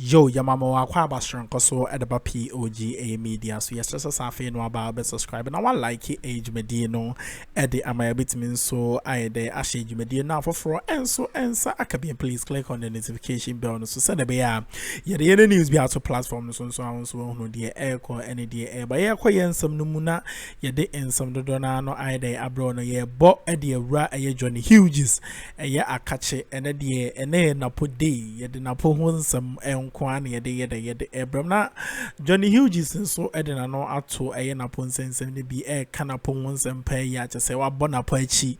Yo, Yamamo Aquaba Strong so at the POG Media. So, yes, just a fan no about subscribe. And I want like it age medino at the Amaya Bitmin. So, I the Ashage Media now for and so answer. I can be please click on the notification bell. So, send a bear. Yeah, the other news be out to platform. So, no dear air or any dear air. But yeah, quite some numuna. Yeah, they in some dona no I de abroad. No, yeah, but at the ra a J.Hughes. Yeah, I catch it and at the and then Napo day. Yeah, the Napo some Nkruma yede ebram na J.Hughes so edena no ato Napo nsensem ne bi Napo nsem pa ya kyese wa Napo achi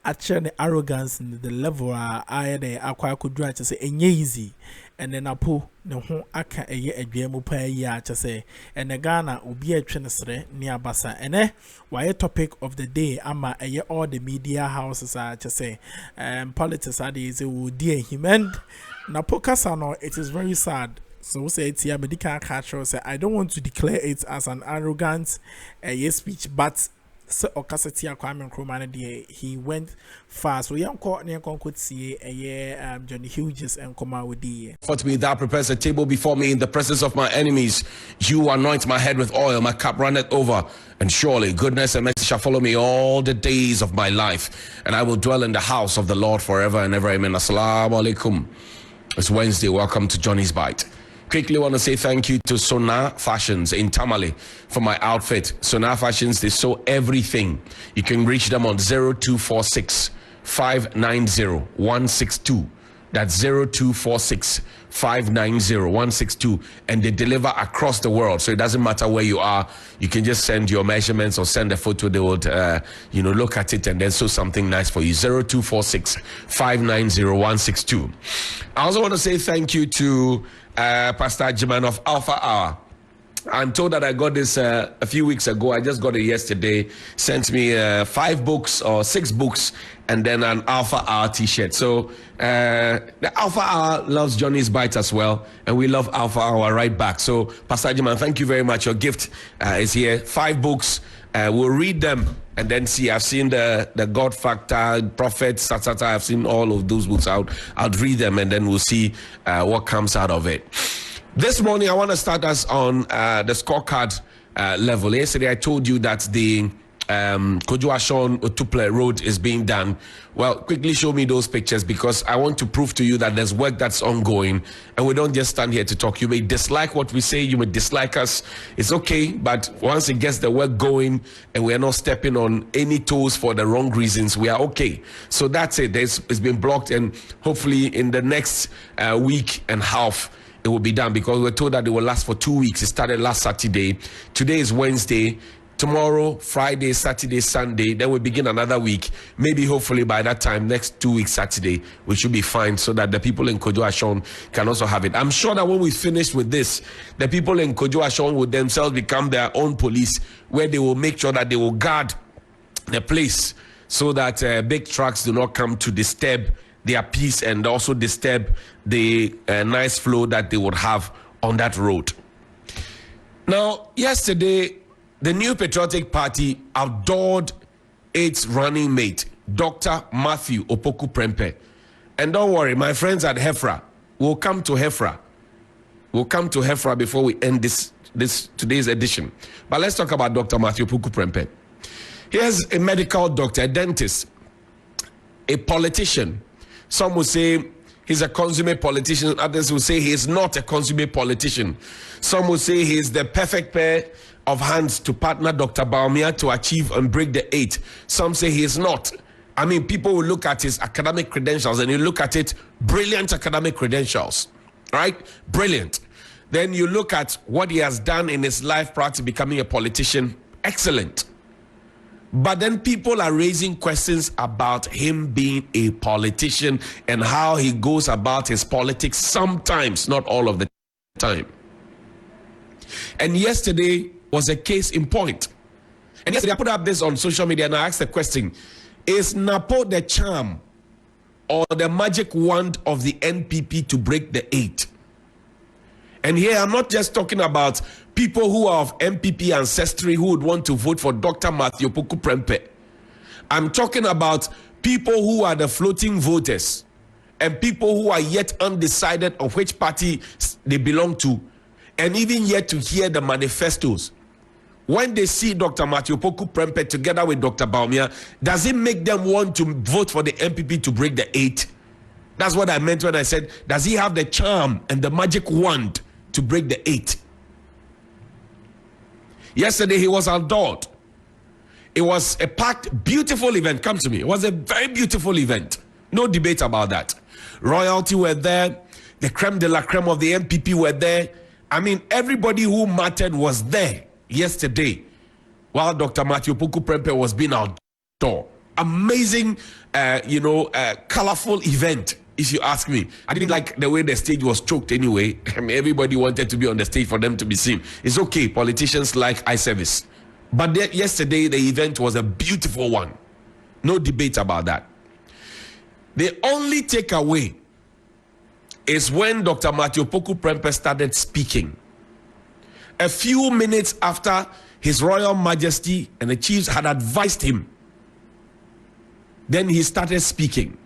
ache ne arrogance in the level ayede akwa kodura kyese enye easy ene Napo ne ho aka adwam pa ya kyese ene Ghana obi atwe ne sere ne abasa ene why topic of the day ama all the media houses kyese politics is will dear him and Napo Kasano, it is very sad. So say it's here medical culture say I don't want to declare it as an arrogant speech, but so Okasati Akwame Nkruma he went fast. So young court near could see J.Hughes and Koma with the For to me thou prepares a table before me in the presence of my enemies. You anoint my head with oil, my cup runneth over, and surely goodness and mercy shall follow me all the days of my life, and I will dwell in the house of the Lord forever and ever. Amen. Assalamu alaikum. It's Wednesday. Welcome to Johnny's Bite. Quickly want to say thank you to Sona Fashions in Tamale for my outfit. Sona Fashions, they sew everything. You can reach them on 0246 590 162. That's 0246 590 162, and they deliver across the world. So it doesn't matter where you are. You can just send your measurements or send a photo. They would, look at it and then sew something nice for you. 0246 590 162. I also want to say thank you to Pastor Jiman of Alpha Hour. I'm told that I got this a few weeks ago. I just got it yesterday. Sent me 5 books or 6 books and then an Alpha Hour t-shirt. So the Alpha Hour loves Johnny's Bite as well, and we love Alpha Hour right back. So Pastor Jiman, thank you very much. Your gift is here. 5 books. We'll read them and then see. I've seen the God Factor, Prophets, I've seen all of those books out. I'll read them and then we'll see what comes out of it. This morning, I want to start us on the scorecard level. Yesterday, I told you that the Kashon Otuple road is being done. Well, quickly show me those pictures because I want to prove to you that there's work that's ongoing and we don't just stand here to talk. You may dislike what we say, you may dislike us. It's okay, but once it gets the work going and we are not stepping on any toes for the wrong reasons, we are okay. So that's it. It's been blocked, and hopefully in the next week and half, it will be done, because we're told that it will last for 2 weeks. It started last Saturday. Today is Wednesday. Tomorrow, Friday, Saturday, Sunday. Then we begin another week. Maybe, hopefully, by that time, next 2 weeks, Saturday, we should be fine, so that the people in Kashon can also have it. I'm sure that when we finish with this, the people in Kashon will themselves become their own police, where they will make sure that they will guard the place so that big trucks do not come to disturb their peace and also disturb the nice flow that they would have on that road. Now, yesterday, the New Patriotic Party adored its running mate, Dr. Matthew Opoku Prempeh. And don't worry, my friends at HeFRA, we'll come to HeFRA. We'll come to HeFRA before we end today's edition. But let's talk about Dr. Matthew Opoku Prempeh. Here's a medical doctor, a dentist, a politician. Some will say he's a consummate politician. Others will say he is not a consummate politician. Some will say he is the perfect pair of hands to partner Dr. Bawumia to achieve and break the 8. Some say he is not. I mean, people will look at his academic credentials and you look at it, brilliant academic credentials, right? Brilliant. Then you look at what he has done in his life prior to becoming a politician, excellent. But then people are raising questions about him being a politician and how he goes about his politics sometimes, not all of the time. And yesterday was a case in point. And yesterday I put up this on social media and I asked the question, is Napo the charm or the magic wand of the NPP to break the 8? And here I'm not just talking about people who are of NPP ancestry who would want to vote for Dr. Matthew Opoku Prempeh. I'm talking about people who are the floating voters and people who are yet undecided of which party they belong to, and even yet to hear the manifestos, when they see Dr. Matthew Poku Prempeh together with Dr. Bawumia, does it make them want to vote for the NPP to break the 8? That's what I meant when I said, does he have the charm and the magic wand to break the 8? Yesterday he was outdoors. It was a packed, beautiful event. Come to me. It was a very beautiful event. No debate about that. Royalty were there. The creme de la creme of the NPP were there. I mean, everybody who mattered was there yesterday while Dr. Matthew Poku Prempeh was being outdoors. Amazing, colorful event, if you ask me. I didn't like the way the stage was choked anyway. I mean, everybody wanted to be on the stage for them to be seen. It's okay. Politicians like eye service. But yesterday, the event was a beautiful one. No debate about that. The only takeaway is when Dr. Matthew Poku Prempeh started speaking. A few minutes after His Royal Majesty and the chiefs had advised him, then he started speaking.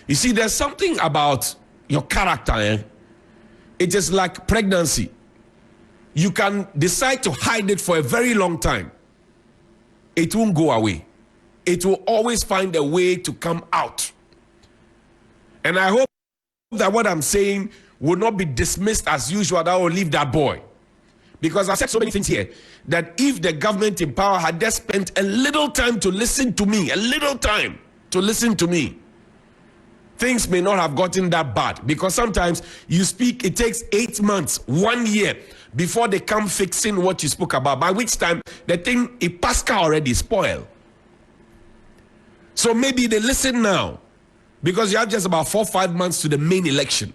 You see, there's something about your character. It is like pregnancy. You can decide to hide it for a very long time. It won't go away. It will always find a way to come out. And I hope that what I'm saying will not be dismissed as usual, that will leave that boy. Because I've said so many things here, that if the government in power had just spent a little time to listen to me, things may not have gotten that bad. Because sometimes you speak, it takes 8 months, 1 year, before they come fixing what you spoke about, by which time the thing, it passed already, spoiled. So maybe they listen now, because you have just about 4 or 5 months to the main election.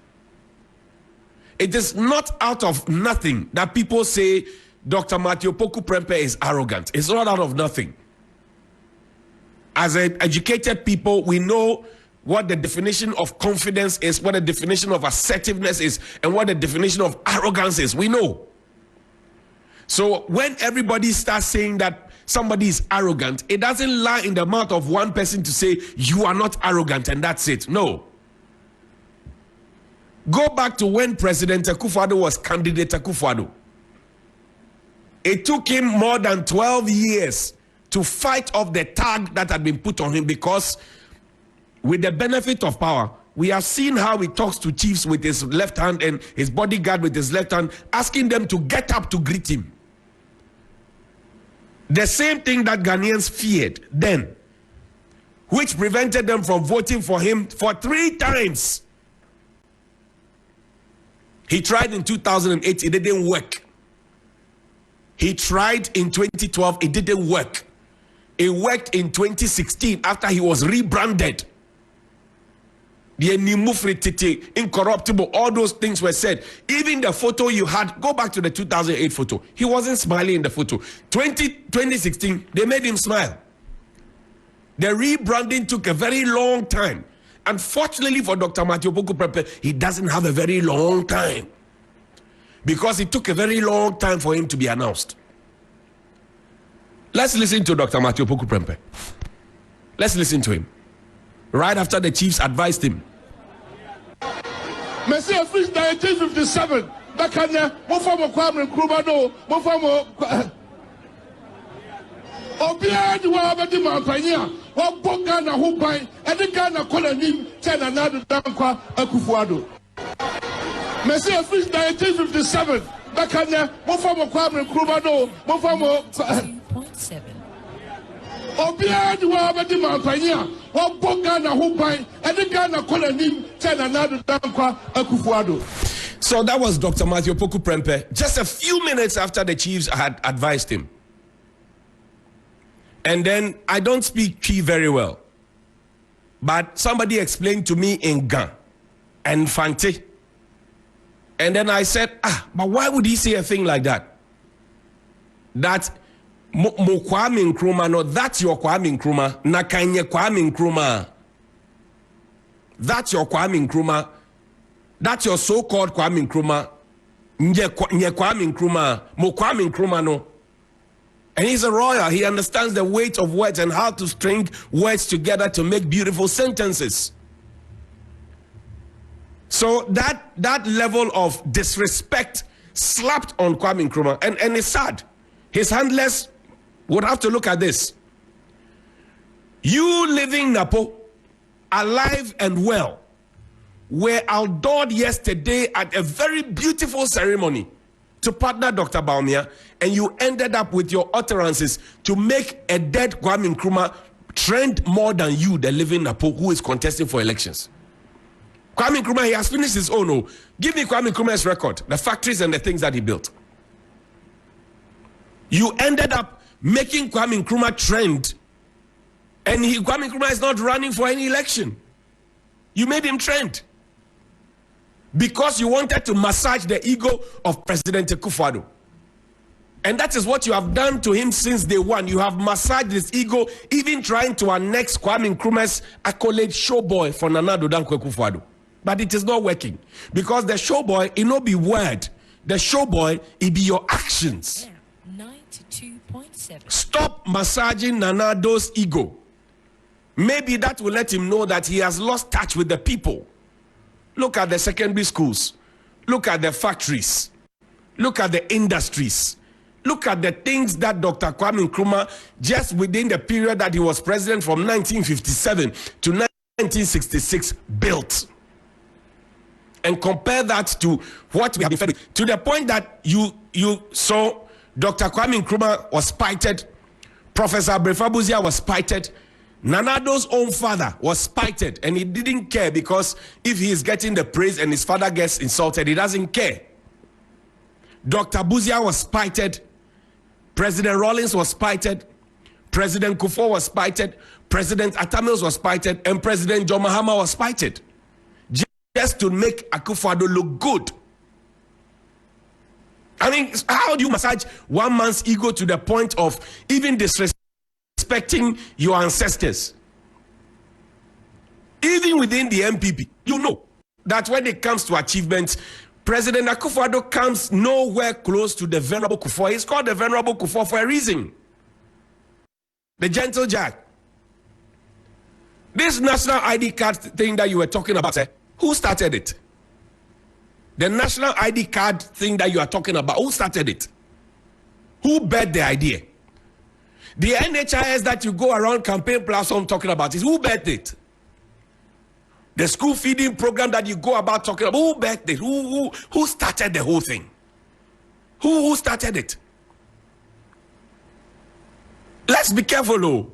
It is not out of nothing that people say Dr. Matthew Poku Prempeh is arrogant. It's not out of nothing. As educated people, we know what the definition of confidence is, what the definition of assertiveness is, and what the definition of arrogance is. We know. So when everybody starts saying that somebody is arrogant, it doesn't lie in the mouth of one person to say you are not arrogant and that's it. No. Go back to when President Akuffo was candidate Akuffo. It took him more than 12 years to fight off the tag that had been put on him, because with the benefit of power, we have seen how he talks to chiefs with his left hand and his bodyguard with his left hand, asking them to get up to greet him. The same thing that Ghanaians feared then, which prevented them from voting for him for 3 times. He tried in 2008, it didn't work. He tried in 2012, it didn't work. It worked in 2016 after he was rebranded. The Nimufri, incorruptible, all those things were said. Even the photo you had, go back to the 2008 photo. He wasn't smiling in the photo. 2016, they made him smile. The rebranding took a very long time. Unfortunately for Dr. Matthew Poku Prempeh, he doesn't have a very long time, because it took a very long time for him to be announced. Let's listen to Dr. Matthew Poku Prempeh. Let's listen to him. Right after the chiefs advised him. Monsieur Fils 1957, Bakanya, Mofamo Kwame Nkruma no, Mofamo Obia di wa abedi mampanya, wa boga na ho ban, e de Ghana koloni, China na do dankwa Akuffo. Monsieur Fils 1957, Bakanya, Mofamo Kwame Nkruma no, Mofamo 0.7. Obia di wa abedi mampanya, wa boga na ho ban, e de Ghana koloni, China na do dankwa Akuffo. So that was Dr. Matthew Poku Prempeh, just a few minutes after the chiefs had advised him. And then, I don't speak Chi very well, but somebody explained to me in Ga and Fante. And then I said, but why would he say a thing like that? That Mo Kwame Nkruma, no, that's your Kwame Nkruma, na kanye Kwame Nkruma. That's your Kwame Nkruma. That's your so-called Kwame Nkruma. Nye Kwame Nkruma, Mo Kwame Nkruma, no. And he's a royal. He understands the weight of words and how to string words together to make beautiful sentences. So that level of disrespect slapped on Kwame Nkrumah, and it's sad. His handlers would have to look at this. You living Napo, alive and well, were outdoored yesterday at a very beautiful ceremony to partner Dr. Bawumia, and you ended up with your utterances to make a dead Kwame Nkrumah trend more than you, the living Napo, who is contesting for elections. Kwame Nkrumah, he has finished his own. Oh, give me Kwame Nkrumah's record, the factories and the things that he built. You ended up making Kwame Nkrumah trend, and Kwame Nkrumah is not running for any election. You made him trend because you wanted to massage the ego of President Akuffo. And that is what you have done to him since day one. You have massaged his ego, even trying to annex Kwame Nkrumah's accolade showboy for Nana Addo Akuffo. But it is not working because the showboy, it not be word. The showboy, it be your actions. 92.7. Stop massaging Nana Addo's ego. Maybe that will let him know that he has lost touch with the people. Look at the secondary schools. Look at the factories. Look at the industries. Look at the things that Dr. Kwame Nkrumah, just within the period that he was president from 1957 to 1966, built. And compare that to what we have been fed, to the point that you saw Dr. Kwame Nkrumah was spited, Professor Bawumia was spited, Nana Addo's own father was spited, and he didn't care because if he is getting the praise and his father gets insulted, he doesn't care. Dr. Bawumia was spited, President Rawlings was spited, President Akuffo was spited, President Atamils was spited, and President John Mahama was spited. Just to make Akuffo look good. I mean, how do you massage one man's ego to the point of even disrespecting your ancestors? Even within the NPP, you know that when it comes to achievements, President Akuffo comes nowhere close to the Venerable Akuffo. He's called the Venerable Akuffo for a reason. The gentle jack. This national ID card thing that you were talking about, who started it? The national ID card thing that you are talking about, who started it? Who bet the idea? The NHIS that you go around campaign platform talking about is who bet it? The school feeding program that you go about talking about, who bet it? Who started the whole thing? Who started it? Let's be careful, though.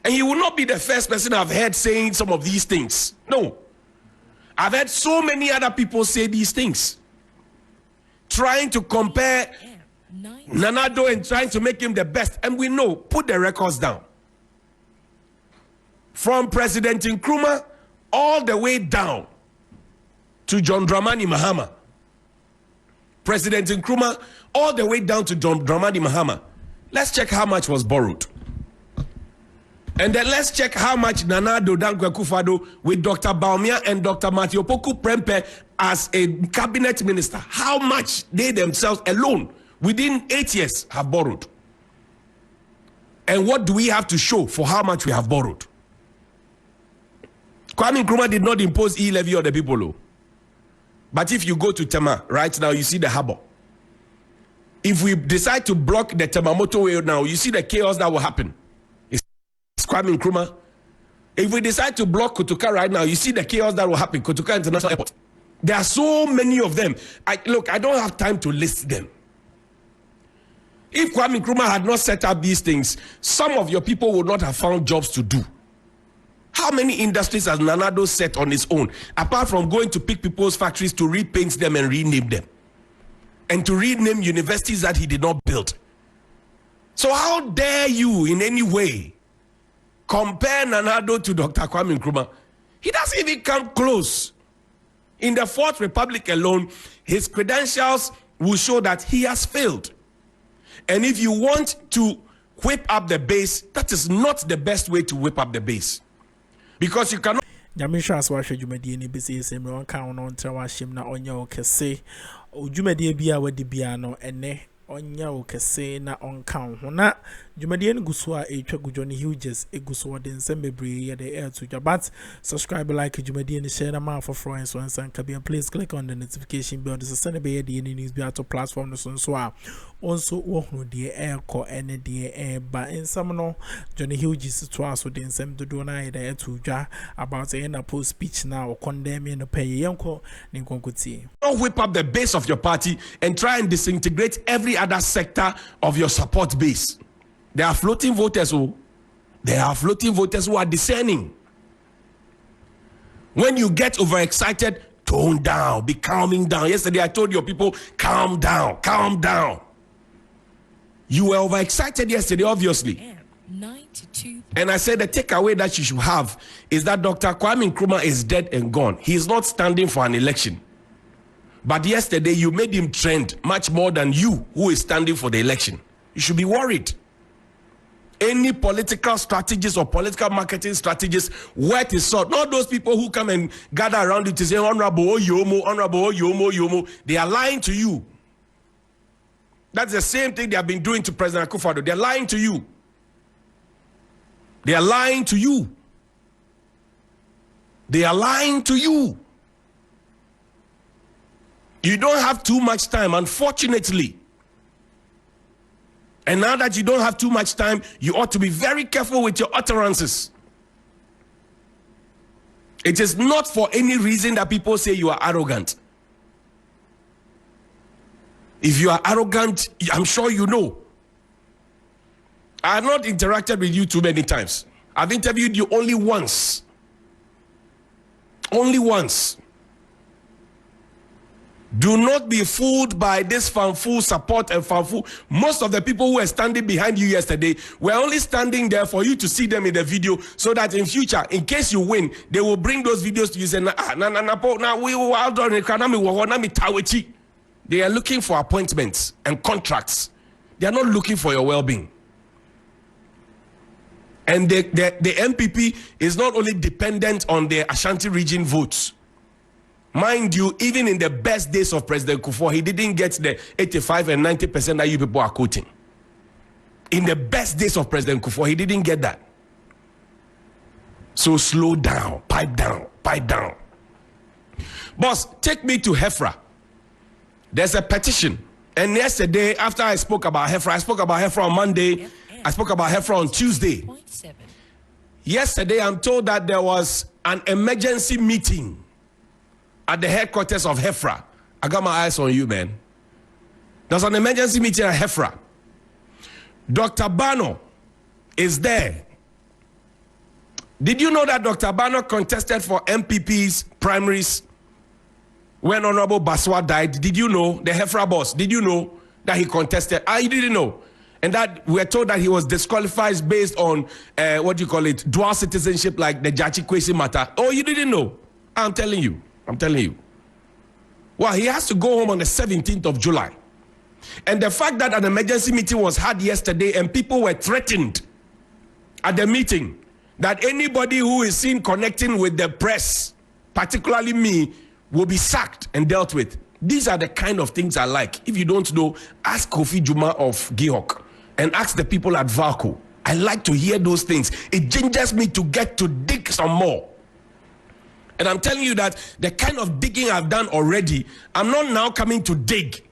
And you will not be the first person I've heard saying some of these things. No. I've heard so many other people say these things, trying to compare Nana Addo and trying to make him the best. And we know, put the records down. From President Nkrumah all the way down to John Dramani Mahama. President Nkrumah all the way down to John Dramani Mahama. Let's check how much was borrowed. And then let's check how much Nana Addo Akuffo with Dr. Bawumia and Dr. Matthew Poku Prempeh as a cabinet minister, how much they themselves alone within 8 years have borrowed. And what do we have to show for how much we have borrowed? Kwame Nkrumah did not impose e-levy on the people. But if you go to Tema right now, you see the harbor. If we decide to block the Tema motorway now, you see the chaos that will happen. Kwame Nkrumah. If we decide to block Kotoka right now, you see the chaos that will happen. Kotoka International Airport. There are so many of them. I don't have time to list them. If Kwame Nkrumah had not set up these things, some of your people would not have found jobs to do. How many industries has Nana Addo set on his own, apart from going to pick people's factories to repaint them and rename them, and to rename universities that he did not build? So how dare you in any way compare Nana Addo to Dr. Kwame Nkrumah? He doesn't even come close. In the Fourth Republic alone, his credentials will show that he has failed. And if you want to whip up the base, that is not the best way to whip up the base. Because you cannot. Nyamisha aswashe jumedi ni bisi se me wanka ono ntra washim na onya okese jumedi bia wadi bia no ene onya okese na onka ho na Jumadian Gusua a Johnny Hughes, a Gusua, then Sembebre, the air to Jabat. Subscribe, like Jumadian, share them out for friends, and Kabian. Please click on the notification bell. This is Sunday, the news be to platform. So, also, walk no dear air core and the air, but in some Johnny Hughes to us with the same to do night there to Ja about a Napo speech now, condemning the pay Yanko, Ninkonkuti. Don't whip up the base of your party and try and disintegrate every other sector of your support base. There are floating voters who are discerning. When you get overexcited, tone down, be calming down. Yesterday I told your people, calm down, calm down. You were overexcited yesterday, obviously. 92. And I said the takeaway that you should have is that Dr. Nkruma is dead and gone. He is not standing for an election. But yesterday you made him trend much more than you who is standing for the election. You should be worried. Any political strategies or political marketing strategies worth his salt. Not those people who come and gather around you to say, honorable Yomo, honorable Yomo, Yomo. They are lying to you. That's the same thing they have been doing to President Akuffo. They are lying to you. They are lying to you. They are lying to you. You don't have too much time, unfortunately. And now that you don't have too much time, you ought to be very careful with your utterances. It is not for any reason that people say you are arrogant. If you are arrogant, I'm sure you know. I have not interacted with you too many times. I've interviewed you only once. Only once. Do not be fooled by this fanful support and fanful. Most of the people who were standing behind you yesterday were only standing there for you to see them in the video so that in future, in case you win, they will bring those videos to you and say, they are looking for appointments and contracts. They are not looking for your well-being. And the NPP is not only dependent on the Ashanti region votes. Mind you, even in the best days of President Akuffo, he didn't get the 85 and 90% that you people are quoting. In the best days of President Akuffo, he didn't get that. So slow down, pipe down, pipe down. Boss, take me to HeFRA. There's a petition. And yesterday, after I spoke about HeFRA, I spoke about HeFRA on Monday. I spoke about HeFRA on Tuesday. Yesterday, I'm told that there was an emergency meeting at the headquarters of HeFRA. I got my eyes on you, man. There's an emergency meeting at HeFRA. Dr. Bano is there. Did you know that Dr. Bano contested for NPP's primaries when Honorable Baswa died? Did you know? The HeFRA boss, did you know that he contested? You didn't know. And that we're told that he was disqualified based on, dual citizenship like the Jachi Kwesi matter. Oh, you didn't know? I'm telling you. I'm telling you. Well, he has to go home on the 17th of July. And the fact that an emergency meeting was had yesterday and people were threatened at the meeting that anybody who is seen connecting with the press, particularly me, will be sacked and dealt with. These are the kind of things I like. If you don't know, ask Kofi Juma of Gihok and ask the people at Valco. I like to hear those things. It gingers me to get to dig some more. And I'm telling you that the kind of digging I've done already, I'm not now coming to dig.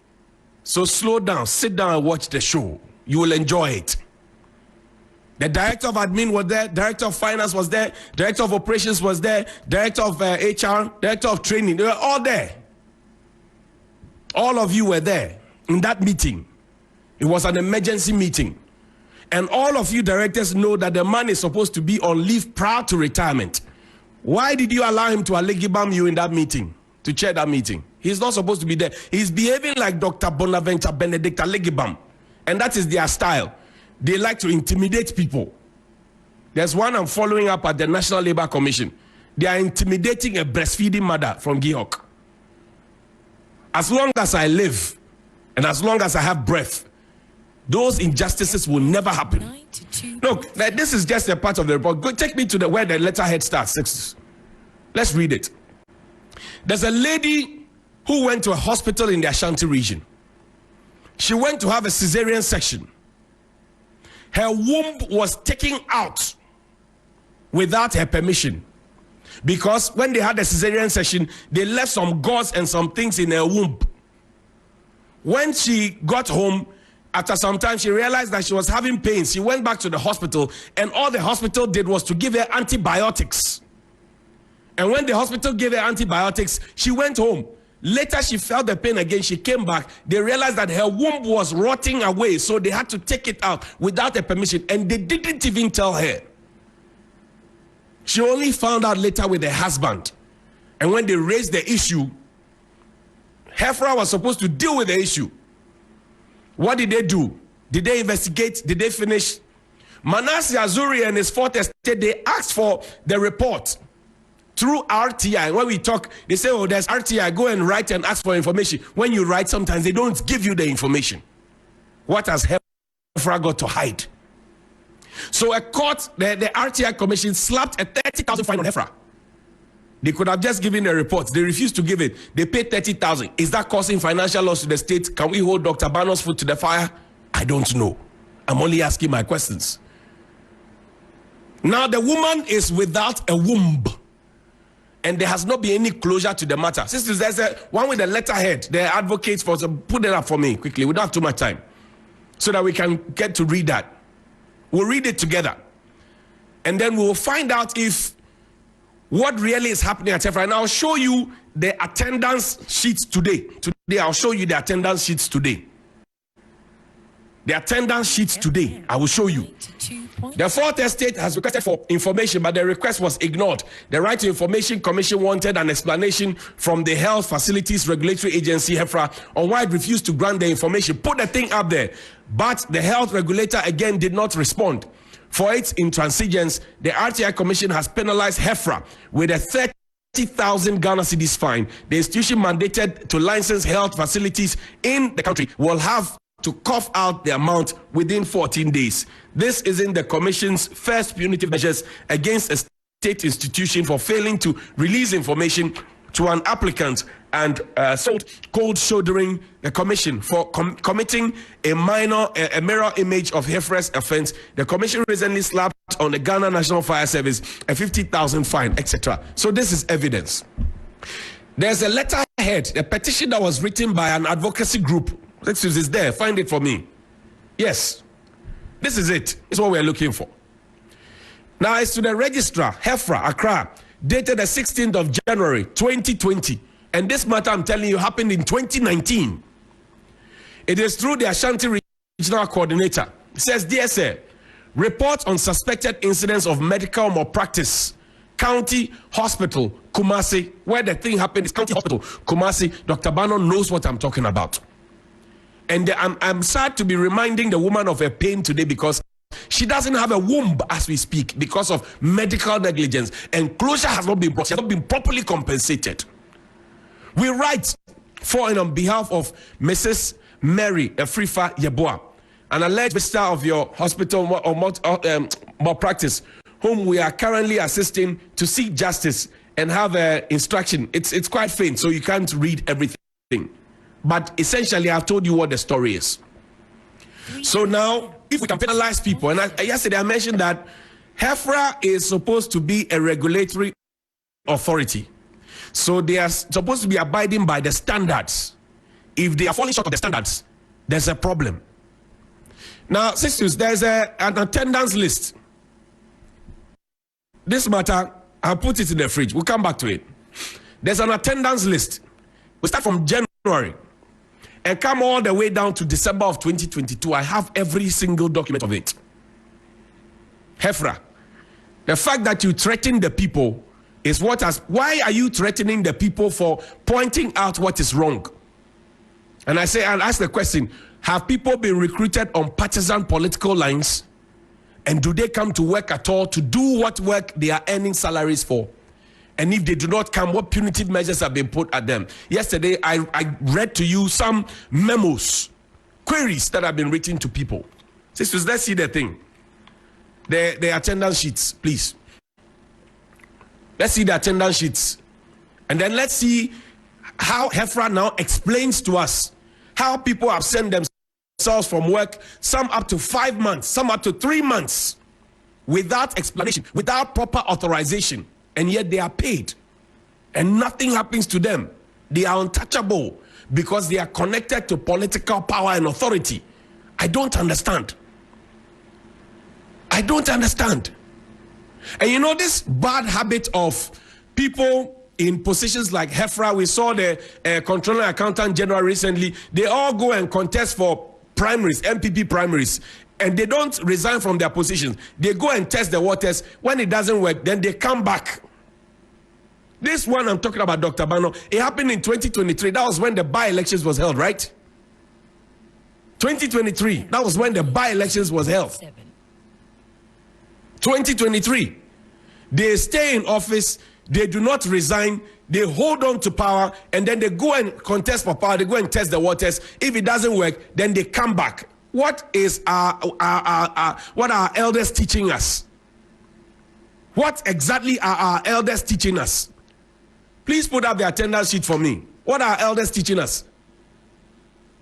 So slow down, sit down and watch the show. You will enjoy it. The director of admin was there, director of finance was there, director of operations was there, director of HR, director of training, they were all there. All of you were there in that meeting. It was an emergency meeting. And all of you directors know that the man is supposed to be on leave prior to retirement. Why did you allow him to allegibam you in that meeting, to chair that meeting? He's not supposed to be there. He's behaving like Dr. Bonaventure Benedict Allegibam. And that is their style. They like to intimidate people. There's one I'm following up at the National Labour Commission. They are intimidating a breastfeeding mother from Gihok. As long as I live, and as long as I have breath, those injustices will never happen. Look, this is just a part of the report. Go take me to where the letterhead starts. Let's read it. There's a lady who went to a hospital in the Ashanti region. She went to have a cesarean section. her womb was taken out without her permission. Because when they had the cesarean section, they left some gauze and some things in her womb. When she got home, after some time, she realized that she was having pains. She went back to the hospital, and all the hospital did was to give her antibiotics. And when the hospital gave her antibiotics, she went home. Later, she felt the pain again. She came back. They realized that her womb was rotting away, so they had to take it out without her permission, and they didn't even tell her. She only found out later with her husband. And when they raised the issue, HeFRA was supposed to deal with the issue. What did they do? Did they investigate? Did they finish? Manasseh Azuri and his fourth estate, they asked for the report through RTI. When we talk, they say, oh, there's RTI. Go and write and ask for information. When you write, sometimes they don't give you the information. What has HeFRA got to hide? So a court, the RTI commission slapped a 30,000 fine on HeFRA. They could have just given a report. They refused to give it. They paid 30,000. Is that causing financial loss to the state? Can we hold Dr. Bano's foot to the fire? I don't know. I'm only asking my questions. Now the woman is without a womb, and there has not been any closure to the matter. Sisters, there's a one with a letterhead. The advocates for put it up for me quickly. We don't have too much time, so that we can get to read that. We'll read it together, and then we'll find out if what really is happening at HeFRA. And I'll show you the attendance sheets today. Today, I'll show you the attendance sheets today. The attendance sheets today, I will show you. The fourth estate has requested for information, but the request was ignored. The Right to Information Commission wanted an explanation from the Health Facilities Regulatory Agency, HeFRA, on why it refused to grant the information. Put the thing up there. But the health regulator again did not respond. For its intransigence, the RTI Commission has penalized HeFRA with a 30,000 Ghana cedis fine. The institution mandated to license health facilities in the country will have to cough out the amount within 14 days. This is in the Commission's first punitive measures against a state institution for failing to release information to an applicant and cold shouldering the Commission for committing a mirror image of HeFRA's offense. The Commission recently slapped on the Ghana National Fire Service a 50,000 fine, etc. So this is evidence. There's a letterhead, a petition that was written by an advocacy group. This is there. Find it for me. Yes, this is it. It's what we're looking for. Now, it's to the registrar, HeFRA, Accra, dated the 16th of January, 2020. And this matter, I'm telling you, happened in 2019. It is through the Ashanti Regional Coordinator. It says, dear sir, report on suspected incidents of medical malpractice. County Hospital, Kumasi, where the thing happened is County Hospital, Kumasi. Dr. Bano knows what I'm talking about. And I'm sad to be reminding the woman of her pain today because she doesn't have a womb as we speak because of medical negligence, and closure has not been brought. She has not been properly compensated. We write for and on behalf of Mrs. Mary Efrifa Yeboah, an alleged visitor of your hospital or malpractice, whom we are currently assisting to seek justice and have instruction. It's quite faint, so you can't read everything. But essentially, I've told you what the story is. So now, if we can penalize people, and yesterday I mentioned that HeFRA is supposed to be a regulatory authority. So they are supposed to be abiding by the standards. If they are falling short of the standards, there's a problem. Now, sisters, there's an attendance list. This matter, I'll put it in the fridge. We'll come back to it. There's an attendance list. We start from January and come all the way down to December of 2022. I have every single document of it. HeFRA, the fact that you threaten the people is what has. Why are you threatening the people for pointing out what is wrong? And I'll ask the question, have people been recruited on partisan political lines? And do they come to work at all to do what work they are earning salaries for? And if they do not come, what punitive measures have been put at them? Yesterday, I read to you some memos, queries that have been written to people. Sisters, let's see the thing. The attendance sheets, please. Let's see the attendance sheets. And then let's see how HeFRA now explains to us how people have sent themselves themselves from work, some up to 5 months, some up to 3 months, without explanation, without proper authorization, and yet they are paid, and nothing happens to them. They are untouchable because they are connected to political power and authority. I don't understand. I don't understand. And you know, this bad habit of people in positions like HeFRA, we saw the Controller Accountant General recently, they all go and contest for primaries, NPP primaries, and they don't resign from their positions. They go and test the waters. When it doesn't work, then they come back. This one I'm talking about, Dr. Bano, it happened in 2023. That was when the by-elections was held, right? 2023, that was when the by-elections was held. 2023, they stay in office, they do not resign, they hold on to power, and then they go and contest for power, they go and test the waters. If it doesn't work, then they come back. What is what are our elders teaching us? What exactly are our elders teaching us? Please put up the attendance sheet for me. What are our elders teaching us?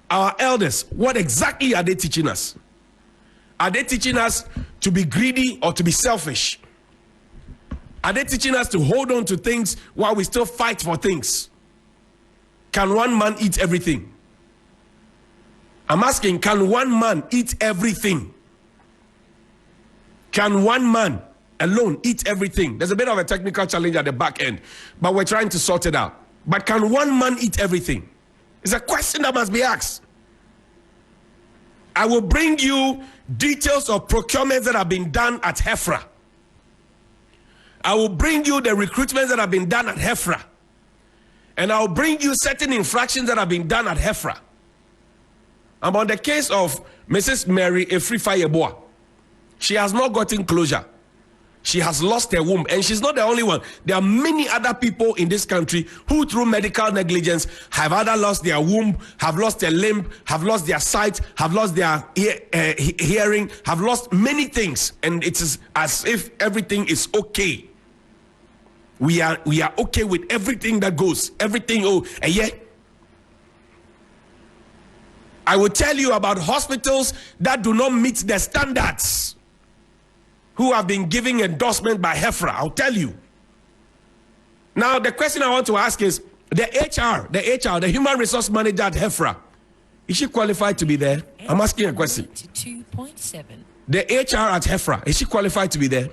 Our elders, what exactly are they teaching us? Are they teaching us to be greedy or to be selfish? Are they teaching us to hold on to things while we still fight for things? Can one man eat everything? I'm asking, can one man eat everything? Can one man alone eat everything? There's a bit of a technical challenge at the back end, but we're trying to sort it out. But can one man eat everything? It's a question that must be asked. I will bring you details of procurements that have been done at HeFRA. I will bring you the recruitments that have been done at HeFRA. And I'll bring you certain infractions that have been done at HeFRA. I'm on the case of Mrs. Mary Efrifayeboa. She has not gotten closure. She has lost her womb, and she's not the only one. There are many other people in this country who, through medical negligence, have either lost their womb, have lost their limb, have lost their sight, have lost their hearing, have lost many things, and it is as if everything is okay. We are okay with everything that goes, everything. Yeah. I will tell you about hospitals that do not meet the standards, who have been giving endorsement by HeFRA. I'll tell you. Now, the question I want to ask is, the human resource manager at HeFRA, is she qualified to be there? I'm asking a question. 2.7. The HR at HeFRA, is she qualified to be there?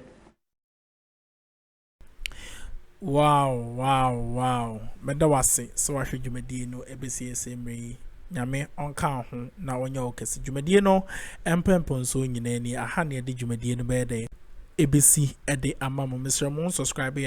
Wow. Meda wase, so I should you medino EBCSMRE. Nyame onka ho na onye okese dwumadie no empempon so nyinani aha ne de dwumadie no be de ebesi ede amamo Mr. Mon subscribe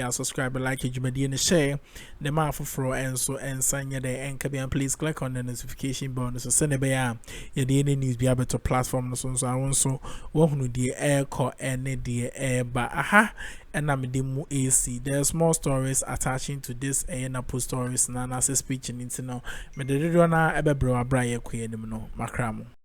like dwumadie no share the ma foforo enso ensanye de enka please click on the notification bell so send be ya ye de any news be able to platform no so awon so wo hunu de airco ene de ba aha and I'm the mu AC. There's more stories attaching to this Napo stories. Nana speech in now. Me the na ebe bro abra ye kwe no makramo.